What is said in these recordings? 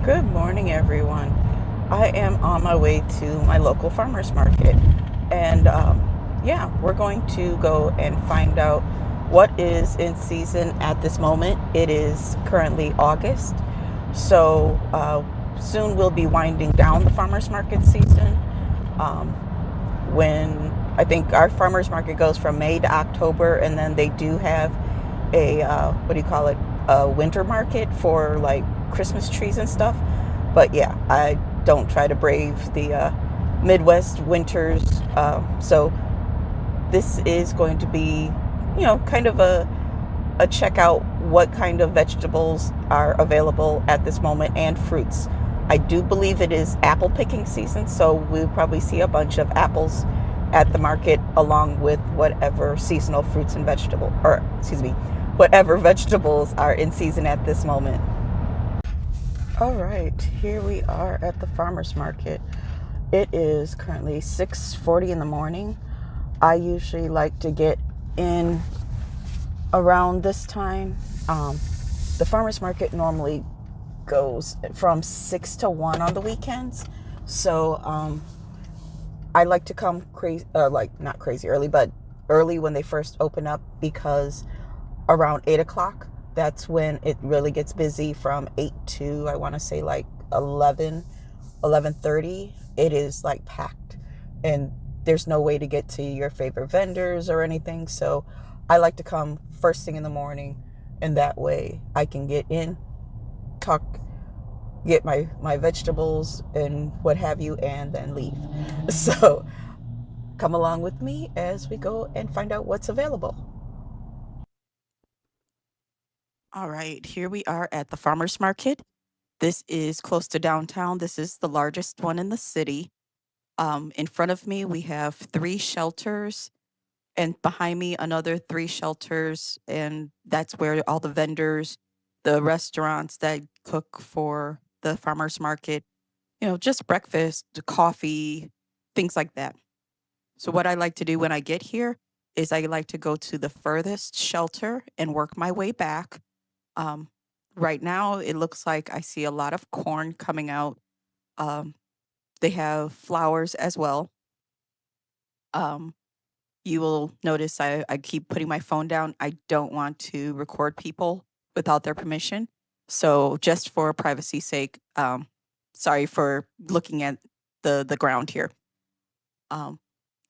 Good morning, everyone. I am on my way to my local farmers market, and yeah, we're going to go and find out what is in season at this moment. It is currently August, so soon we'll be winding down the farmers market season. Um, when I think our farmers market goes from May to October, and then they do have a what do you call it? A winter market for like Christmas trees and stuff. But yeah, I don't try to brave the Midwest winters. So this is going to be, kind of a check out what kind of vegetables are available at this moment and fruits. I do believe it is apple picking season, so we'll probably see a bunch of apples at the market along with whatever seasonal fruits and vegetable or excuse me, whatever vegetables are in season at this moment. All right, here we are at the farmers market. It is currently 6:40 in the morning. I usually like to get in around this time. The farmers market normally goes from 6 to 1 on the weekends. So I like to come crazy, like not crazy early, but early when they first open up because around 8 o'clock, that's when it really gets busy from 8 to, I want to say like 11:30. It is like packed and there's no way to get to your favorite vendors or anything. So I like to come first thing in the morning, and that way I can get in, talk, get my vegetables and what have you, and then leave. So come along with me as we go and find out what's available. All right, here we are at the farmers market. This is close to downtown. This is the largest one in the city. In front of me, we have three shelters, and behind me, another three shelters. And that's where all the vendors, the restaurants that cook for the farmers market, just breakfast, coffee, things like that. So, what I like to do when I get here is I like to go to the furthest shelter and work my way back. Um, right now, it looks like I see a lot of corn coming out. Um, they have flowers as well. Um, you will notice I keep putting my phone down. I don't want to record people without their permission. So, just for privacy's sake, sorry for looking at the ground here. Um,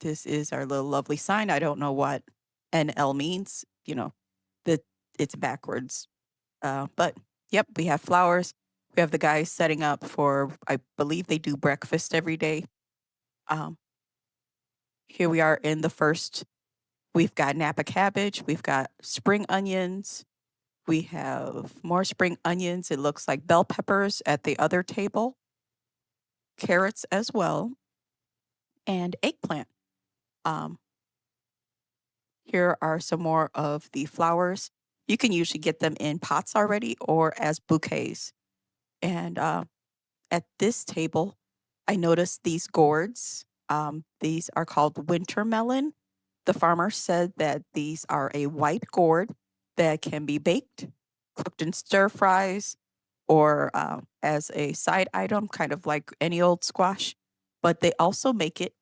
this is our little lovely sign. I don't know what NL means. That it's backwards. But yep, we have flowers. We have the guys setting up for, I believe they do breakfast every day. Um, here we are in the first. We've got Napa cabbage. We've got spring onions. We have more spring onions. It looks like bell peppers at the other table, carrots as well, and eggplant. Um, Here are some more of the flowers. You can usually get them in pots already or as bouquets. And at this table, I noticed these gourds. These are called winter melon. The farmer said that these are a white gourd that can be baked, cooked in stir fries, or as a side item, kind of like any old squash. But they also make it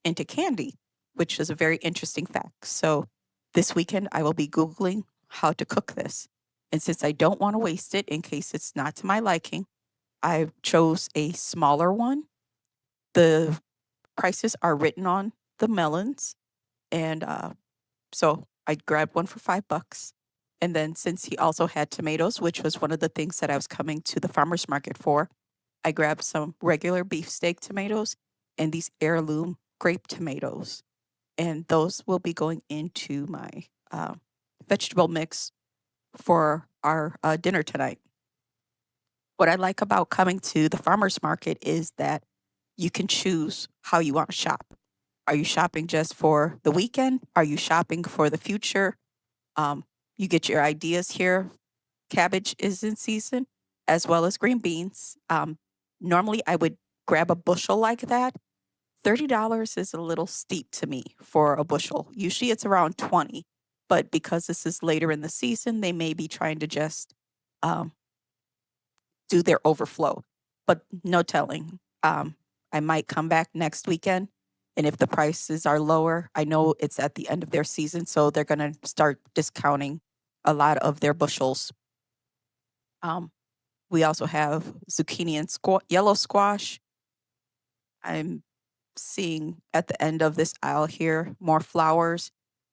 into candy, which is a very interesting fact. So this weekend, I will be Googling how to cook this. And since I don't want to waste it in case it's not to my liking, I chose a smaller one. The prices are written on the melons, and so I grabbed one for $5. And then since he also had tomatoes, which was one of the things that I was coming to the farmer's market for, I grabbed some regular beefsteak tomatoes and these heirloom grape tomatoes. And those will be going into my uh, vegetable mix for our dinner tonight. What I like about coming to the farmer's market is that you can choose how you want to shop. Are you shopping just for the weekend? Are you shopping for the future? Um, you get your ideas here. Cabbage is in season, as well as green beans. Normally, I would grab a bushel like that. $30 is a little steep to me for a bushel. Usually, it's around 20, but because this is later in the season, they may be trying to just um, do their overflow, but no telling. I might come back next weekend, and if the prices are lower, I know it's at the end of their season, so they're going to start discounting a lot of their bushels. We also have zucchini and yellow squash. I'm seeing at the end of this aisle here more flowers,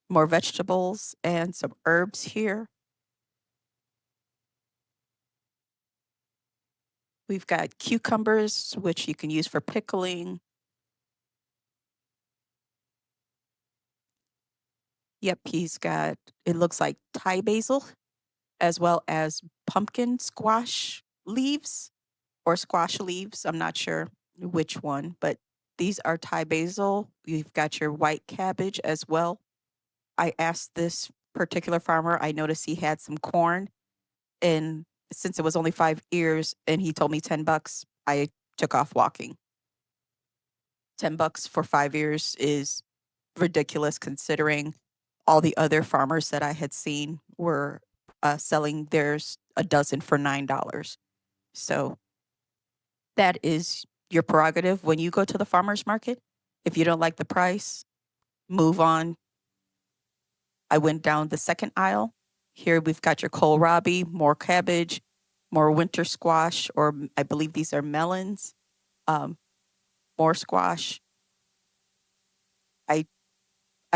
more vegetables, and some herbs here. We've got cucumbers, which you can use for pickling. Yep, he's got, it looks like Thai basil, as well as pumpkin squash leaves or squash leaves. I'm not sure which one, but these are Thai basil. You've got your white cabbage as well. I asked this particular farmer, I noticed he had some corn, and since it was only 5 ears and he told me $10, I took off walking. $10 for 5 ears is ridiculous considering all the other farmers that I had seen were selling theirs a dozen for $9. So that is your prerogative when you go to the farmer's market. If you don't like the price, move on. I went down the second aisle. Here we've got your kohlrabi, more cabbage, more winter squash, or I believe these are melons, more squash. I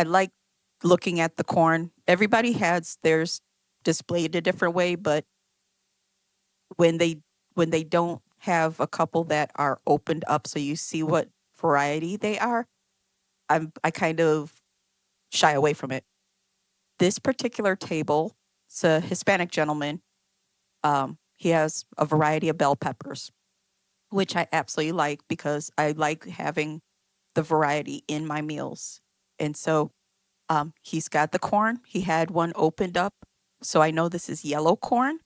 like looking at the corn. Everybody has theirs displayed a different way, but when they don't have a couple that are opened up so you see what variety they are, I kind of shy away from it. This particular table, it's a Hispanic gentleman. He has a variety of bell peppers, which I absolutely like because I like having the variety in my meals. And so he's got the corn. He had one opened up. So I know this is yellow corn.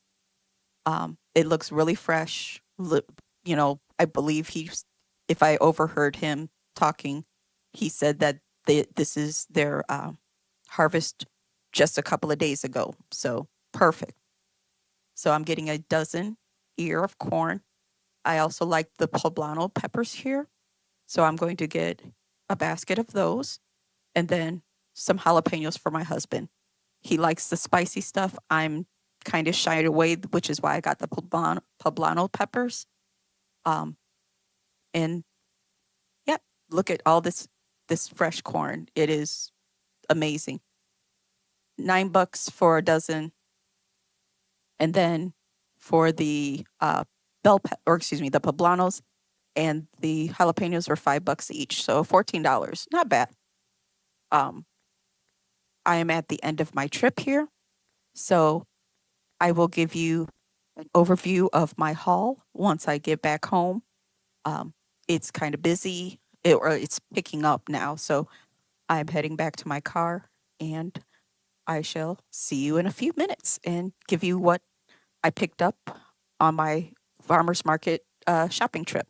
It looks really fresh. I believe if I overheard him talking, he said that this is their harvest just a couple of days ago. So perfect. So I'm getting a dozen ear of corn. I also like the poblano peppers here. So I'm going to get a basket of those and then some jalapenos for my husband. He likes the spicy stuff. I'm kind of shied away, which is why I got the poblano peppers. And yeah, look at all this fresh corn. It is amazing. $9 for a dozen. And then for the the poblanos and the jalapenos were $5 each. So $14. Not bad. I am at the end of my trip here. So I will give you an overview of my haul once I get back home. It's kind of busy, or it's picking up now. So I'm heading back to my car and I shall see you in a few minutes and give you what I picked up on my farmer's market shopping trip.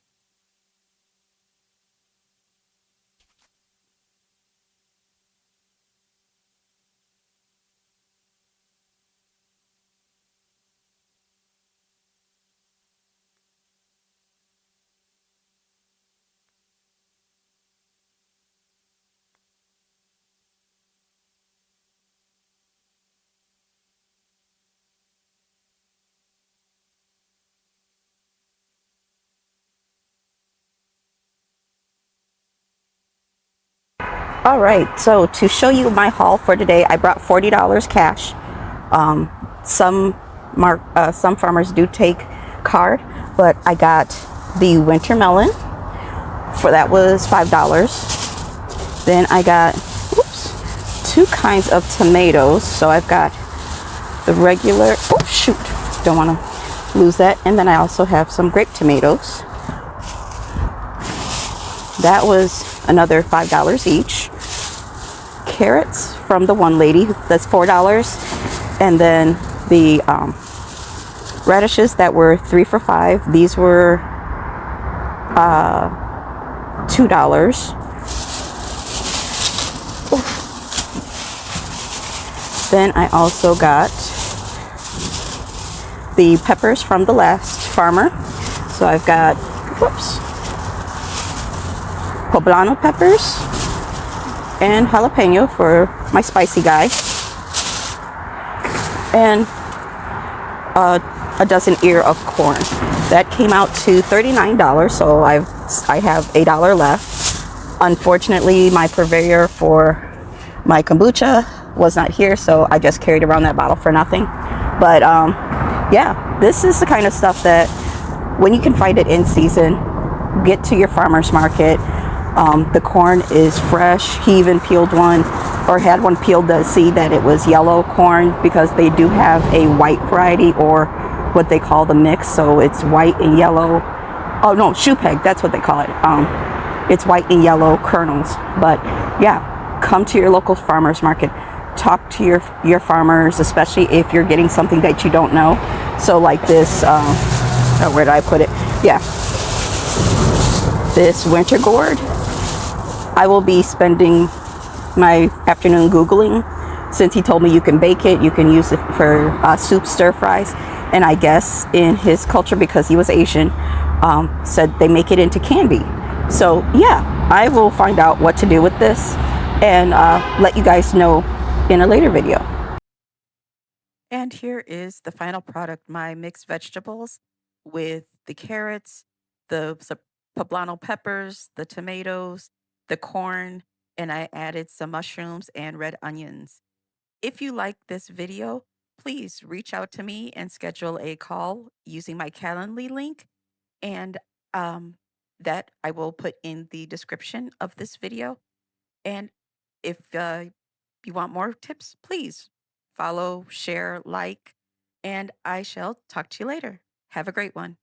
All right, so to show you my haul for today, I brought $40 cash. Some farmers do take card, but I got the winter melon for that was $5. Then I got two kinds of tomatoes. So I've got the regular. Oh shoot! Don't want to lose that. And then I also have some grape tomatoes. That was another $5 each. Carrots from the one lady, that's $4. And then the radishes that were 3 for $5. These were $2. Then I also got the peppers from the last farmer. So I've got, whoops, poblano peppers and jalapeno for my spicy guy, and a dozen ear of corn. That came out to $39, so I have $8 left. Unfortunately, my purveyor for my kombucha was not here, so I just carried around that bottle for nothing. But yeah, this is the kind of stuff that when you can find it in season, get to your farmer's market. The corn is fresh. He even peeled one, or had one peeled to see that it was yellow corn, because they do have a white variety, or what they call the mix. So it's white and yellow. Oh no, shoe peg, that's what they call it. It's white and yellow kernels. But yeah, come to your local farmer's market. Talk to your farmers, especially if you're getting something that you don't know. So like this, oh, where did I put it? Yeah, this winter gourd. I will be spending my afternoon Googling, since he told me you can bake it, you can use it for soup stir fries. And I guess in his culture, because he was Asian, said they make it into candy. So yeah, I will find out what to do with this and let you guys know in a later video. And here is the final product, my mixed vegetables with the carrots, the poblano peppers, the tomatoes, the corn, and I added some mushrooms and red onions. If you like this video, please reach out to me and schedule a call using my Calendly link, and um, that I will put in the description of this video. And if you want more tips, please follow, share, like, and I shall talk to you later. Have a great one.